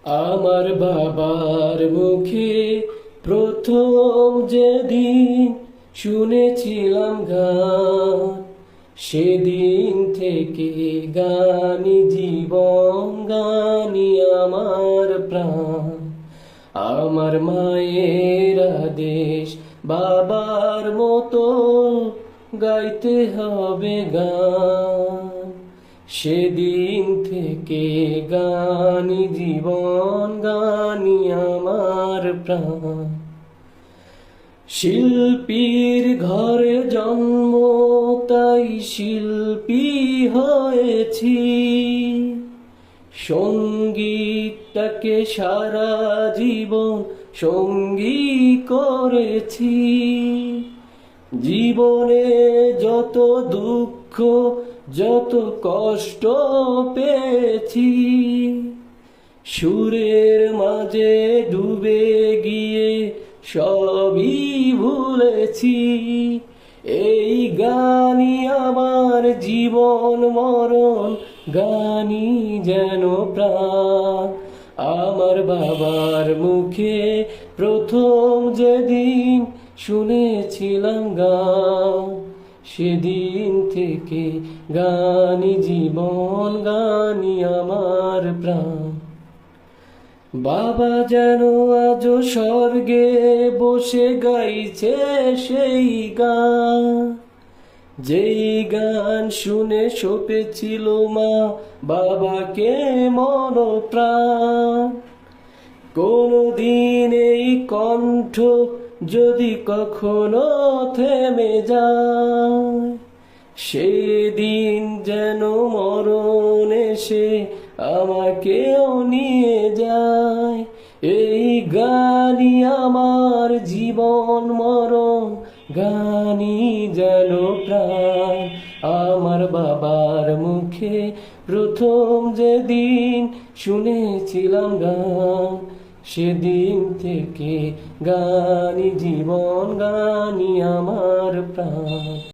আমার বাবার মুখে প্রথম যেদিন শুনেছিলাম গান, সেদিন থেকে গানি জীবন, গানি আমার প্রাণ। আমার মায়ের আদেশ, বাবার মতো গাইতে হবে গান। সেদিন থেকে গানি জীবন, গানি আমার প্রাণ। শিল্পীর ঘরে জন্ম, তাই শিল্পী হয়েছি। সঙ্গীতটাকে সারা জীবন সঙ্গী করেছি। জীবনে যত দুঃখ, যত কষ্ট পেয়েছি, সুরের মাঝে ডুবে গিয়ে সবই ভুলেছি। এই গানই আমার জীবন মরণ, গানই যেন প্রাণ। আমার বাবার মুখে প্রথম যেদিন শুনেছিলাম গান, সেদিন থেকে গানই জীবন, গানই আমার প্রাণ। বাবা যেন আজও স্বর্গে বসে গাইছে সেই গান, যেই গান শুনে সপেছিল মা বাবাকে মন প্রাণ। কোনদিন এই কণ্ঠ যদি কখনো থেমে যায়, সেদিন যেন মরণ এসে আমাকেও নিয়ে যায়। এই গানই আমার জীবন মরণ, গানই যেন প্রাণ। আমার বাবার মুখে প্রথম যেদিন শুনেছিলাম গান, সেদিন থেকে গানই জীবন, গানই আমার প্রাণ।